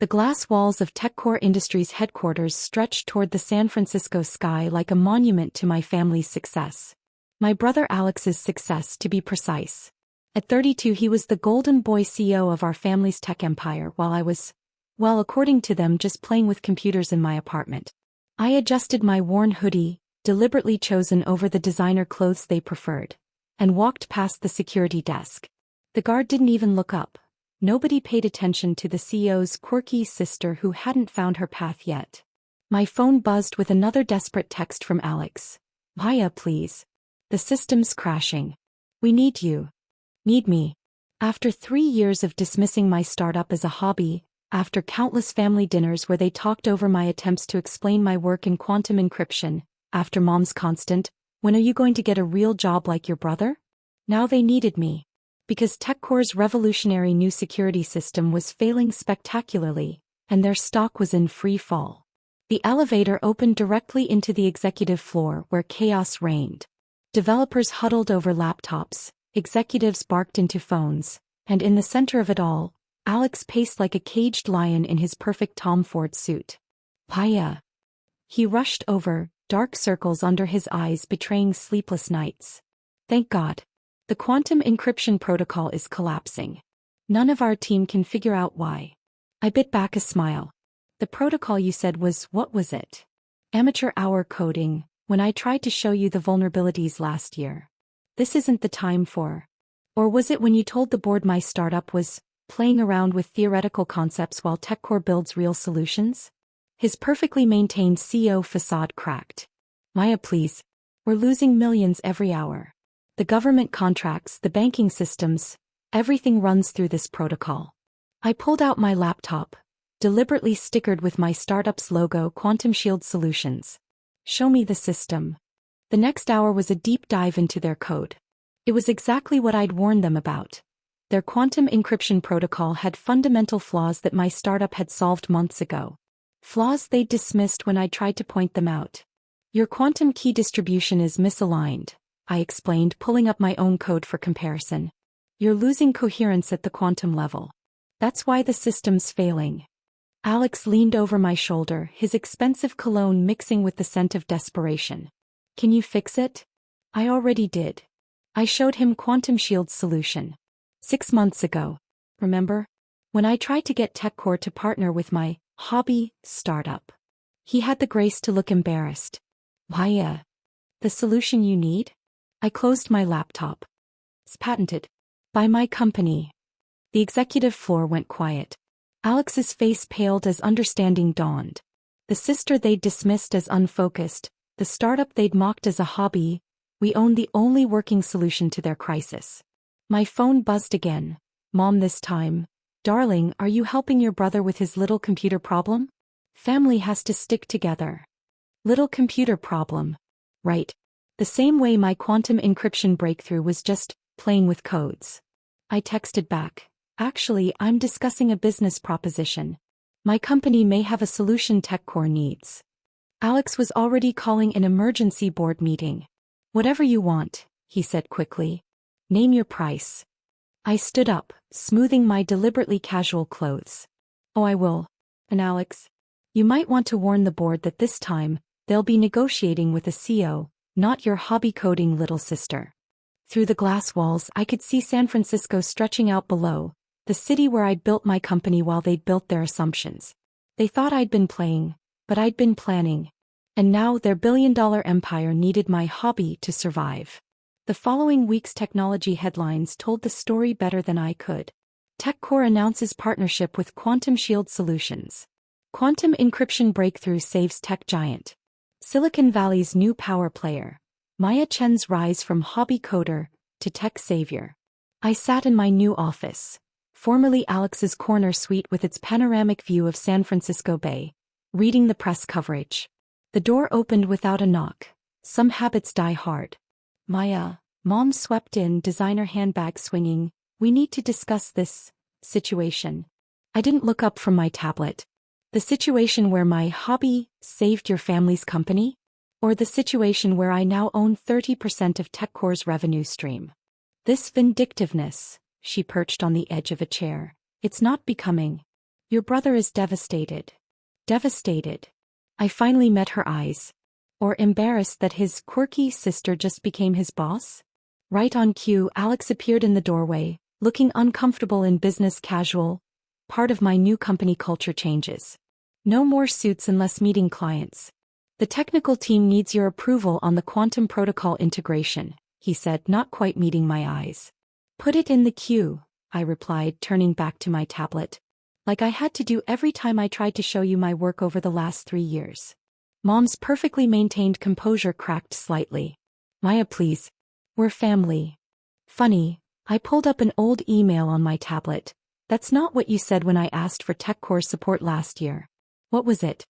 The glass walls of TechCore Industries headquarters stretched toward the San Francisco sky like a monument to my family's success. My brother Alex's success, to be precise. At 32, he was the golden boy CEO of our family's tech empire, while I was, well, according to them, just playing with computers in my apartment. I adjusted my worn hoodie, deliberately chosen over the designer clothes they preferred, and walked past the security desk. The guard didn't even look up. Nobody paid attention to the CEO's quirky sister who hadn't found her path yet. My phone buzzed with another desperate text from Alex. Maya, please. The system's crashing. We need you. Need me. After 3 years of dismissing my startup as a hobby, after countless family dinners where they talked over my attempts to explain my work in quantum encryption, after Mom's constant, "When are you going to get a real job like your brother?" Now they needed me. Because TechCore's revolutionary new security system was failing spectacularly, and their stock was in free fall. The elevator opened directly into the executive floor where chaos reigned. Developers huddled over laptops, executives barked into phones, and in the center of it all, Alex paced like a caged lion in his perfect Tom Ford suit. Paya. He rushed over, dark circles under his eyes betraying sleepless nights. Thank God. The quantum encryption protocol is collapsing. None of our team can figure out why. I bit back a smile. The protocol you said was, what was it? Amateur hour coding, when I tried to show you the vulnerabilities last year. This isn't the time for. Or was it when you told the board my startup was playing around with theoretical concepts while TechCore builds real solutions? His perfectly maintained CEO facade cracked. Maya, please. We're losing millions every hour. The government contracts, the banking systems, everything runs through this protocol. I pulled out my laptop, deliberately stickered with my startup's logo, Quantum Shield Solutions. Show me the system. The next hour was a deep dive into their code. It was exactly what I'd warned them about. Their quantum encryption protocol had fundamental flaws that my startup had solved months ago. Flaws they'd dismissed when I tried to point them out. Your quantum key distribution is misaligned, I explained, pulling up my own code for comparison. You're losing coherence at the quantum level. That's why the system's failing. Alex leaned over my shoulder, his expensive cologne mixing with the scent of desperation. Can you fix it? I already did. I showed him Quantum Shield's solution. 6 months ago. Remember? When I tried to get TechCore to partner with my hobby startup. He had the grace to look embarrassed. Why, the solution you need? I closed my laptop. It's patented. By my company. The executive floor went quiet. Alex's face paled as understanding dawned. The sister they'd dismissed as unfocused, the startup they'd mocked as a hobby, we owned the only working solution to their crisis. My phone buzzed again. Mom, this time. Darling, are you helping your brother with his little computer problem? Family has to stick together. Little computer problem. Right. The same way my quantum encryption breakthrough was just playing with codes. I texted back. Actually, I'm discussing a business proposition. My company may have a solution TechCore needs. Alex was already calling an emergency board meeting. Whatever you want, he said quickly. Name your price. I stood up, smoothing my deliberately casual clothes. Oh, I will. And Alex, you might want to warn the board that this time, they'll be negotiating with a CEO, not your hobby coding little sister. Through the glass walls, I could see San Francisco stretching out below, the city where I'd built my company while they'd built their assumptions. They thought I'd been playing, but I'd been planning. And now their billion-dollar empire needed my hobby to survive. The following week's technology headlines told the story better than I could. TechCore announces partnership with Quantum Shield Solutions. Quantum encryption breakthrough saves tech giant. Silicon Valley's new power player. Maya Chen's rise from hobby coder to tech savior. I sat in my new office, formerly Alex's corner suite with its panoramic view of San Francisco Bay, reading the press coverage. The door opened without a knock. Some habits die hard. Maya, Mom swept in, designer handbag swinging. We need to discuss this situation. I didn't look up from my tablet. The situation where my hobby saved your family's company? Or the situation where I now own 30% of TechCore's revenue stream? This vindictiveness, she perched on the edge of a chair. It's not becoming. Your brother is devastated. Devastated. I finally met her eyes. Or embarrassed that his quirky sister just became his boss? Right on cue, Alex appeared in the doorway, looking uncomfortable in business casual, part of my new company culture changes. No more suits unless meeting clients. The technical team needs your approval on the quantum protocol integration, he said, not quite meeting my eyes. Put it in the queue, I replied, turning back to my tablet. Like I had to do every time I tried to show you my work over the last 3 years. Mom's perfectly maintained composure cracked slightly. Maya, please. We're family. Funny, I pulled up an old email on my tablet. That's not what you said when I asked for TechCore support last year. What was it?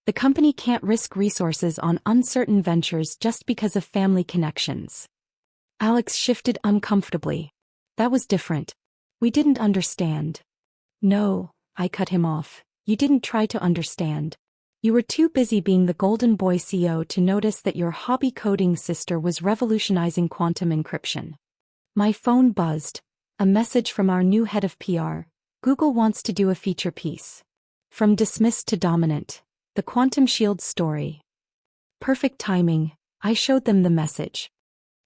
The company can't risk resources on uncertain ventures just because of family connections. Alex shifted uncomfortably. That was different. We didn't understand. No, I cut him off. You didn't try to understand. You were too busy being the golden boy CEO to notice that your hobby coding sister was revolutionizing quantum encryption. My phone buzzed. A message from our new head of PR. Google wants to do a feature piece. From dismissed to dominant. The Quantum Shield story. Perfect timing. I showed them the message.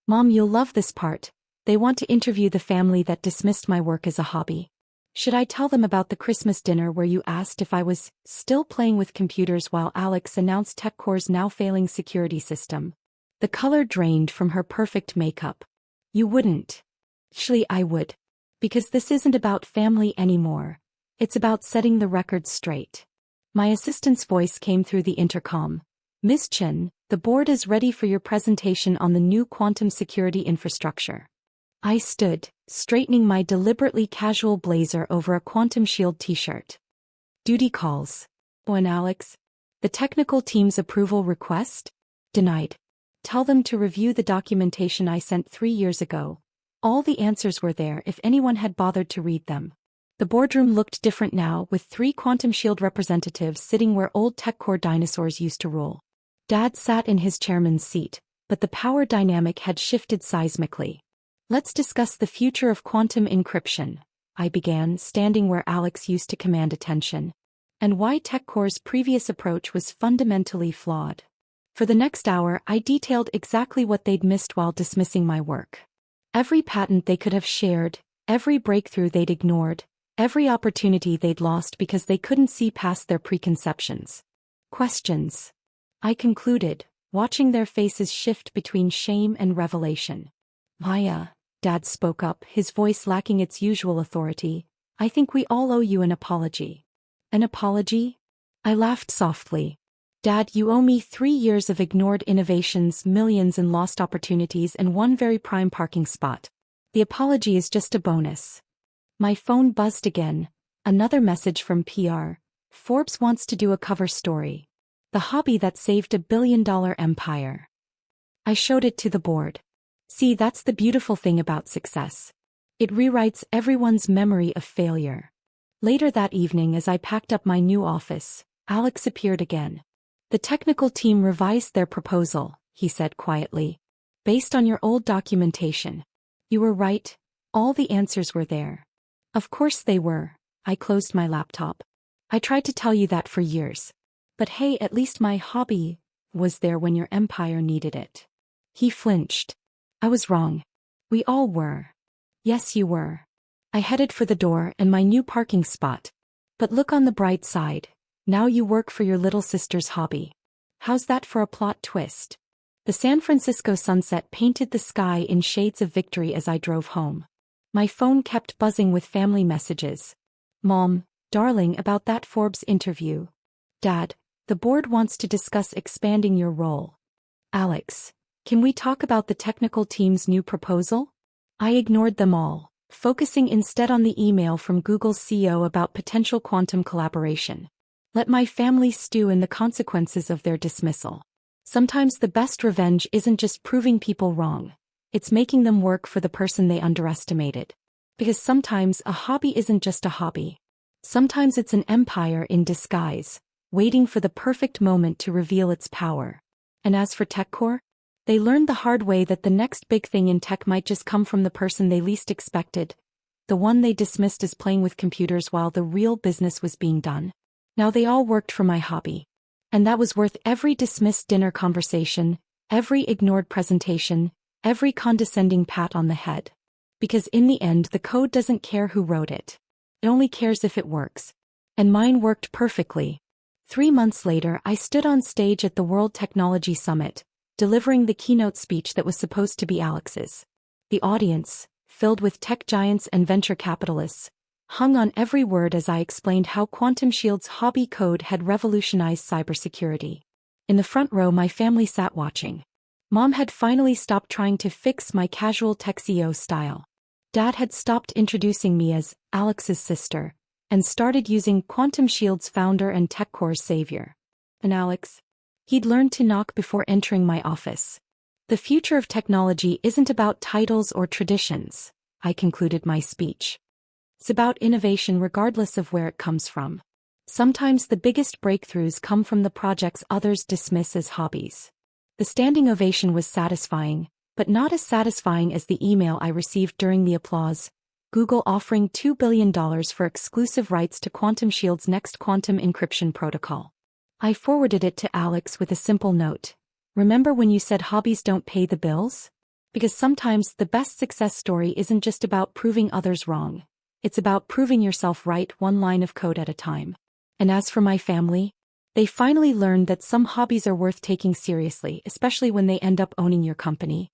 Mom, you'll love this part. They want to interview the family that dismissed my work as a hobby. Should I tell them about the Christmas dinner where you asked if I was still playing with computers while Alex announced TechCore's now failing security system? The color drained from her perfect makeup. You wouldn't. Actually, I would. Because this isn't about family anymore. It's about setting the record straight. My assistant's voice came through the intercom. Ms. Chen, the board is ready for your presentation on the new quantum security infrastructure. I stood, straightening my deliberately casual blazer over a Quantum Shield t-shirt. Duty calls. Oh, and Alex? The technical team's approval request? Denied. Tell them to review the documentation I sent 3 years ago. All the answers were there if anyone had bothered to read them. The boardroom looked different now, with 3 Quantum Shield representatives sitting where old TechCore dinosaurs used to rule. Dad sat in his chairman's seat, but the power dynamic had shifted seismically. Let's discuss the future of quantum encryption, I began, standing where Alex used to command attention, and why TechCore's previous approach was fundamentally flawed. For the next hour, I detailed exactly what they'd missed while dismissing my work. Every patent they could have shared, every breakthrough they'd ignored, every opportunity they'd lost because they couldn't see past their preconceptions. Questions. I concluded, watching their faces shift between shame and revelation. Maya, Dad spoke up, his voice lacking its usual authority. I think we all owe you an apology. An apology? I laughed softly. Dad, you owe me 3 years of ignored innovations, millions in lost opportunities, and 1 very prime parking spot. The apology is just a bonus. My phone buzzed again. Another message from PR. Forbes wants to do a cover story. The hobby that saved $1 billion empire. I showed it to the board. See, that's the beautiful thing about success. It rewrites everyone's memory of failure. Later that evening, as I packed up my new office, Alex appeared again. The technical team revised their proposal, he said quietly. Based on your old documentation. You were right. All the answers were there. Of course they were. I closed my laptop. I tried to tell you that for years. But hey, at least my hobby was there when your empire needed it. He flinched. I was wrong. We all were. Yes, you were. I headed for the door and my new parking spot. But look on the bright side. Now you work for your little sister's hobby. How's that for a plot twist? The San Francisco sunset painted the sky in shades of victory as I drove home. My phone kept buzzing with family messages. Mom, darling, about that Forbes interview. Dad, the board wants to discuss expanding your role. Alex, can we talk about the technical team's new proposal? I ignored them all, focusing instead on the email from Google's CEO about potential quantum collaboration. Let my family stew in the consequences of their dismissal. Sometimes the best revenge isn't just proving people wrong. It's making them work for the person they underestimated. Because sometimes a hobby isn't just a hobby. Sometimes it's an empire in disguise, waiting for the perfect moment to reveal its power. And as for TechCore, they learned the hard way that the next big thing in tech might just come from the person they least expected. the one they dismissed as playing with computers while the real business was being done. Now they all worked for my hobby. And that was worth every dismissed dinner conversation, every ignored presentation, every condescending pat on the head. Because in the end, the code doesn't care who wrote it. It only cares if it works. And mine worked perfectly. 3 months later, I stood on stage at the World Technology Summit, delivering the keynote speech that was supposed to be Alex's. The audience, filled with tech giants and venture capitalists, hung on every word as I explained how Quantum Shield's hobby code had revolutionized cybersecurity. In the front row, my family sat watching. Mom had finally stopped trying to fix my casual tech CEO style. Dad had stopped introducing me as Alex's sister, and started using Quantum Shield's founder and TechCore's savior. And Alex? He'd learned to knock before entering my office. The future of technology isn't about titles or traditions, I concluded my speech. It's about innovation regardless of where it comes from. Sometimes the biggest breakthroughs come from the projects others dismiss as hobbies. The standing ovation was satisfying, but not as satisfying as the email I received during the applause. Google offering $2 billion for exclusive rights to Quantum Shield's next quantum encryption protocol. I forwarded it to Alex with a simple note. Remember when you said hobbies don't pay the bills? Because sometimes the best success story isn't just about proving others wrong. It's about proving yourself right, one line of code at a time. And as for my family, they finally learned that some hobbies are worth taking seriously, especially when they end up owning your company.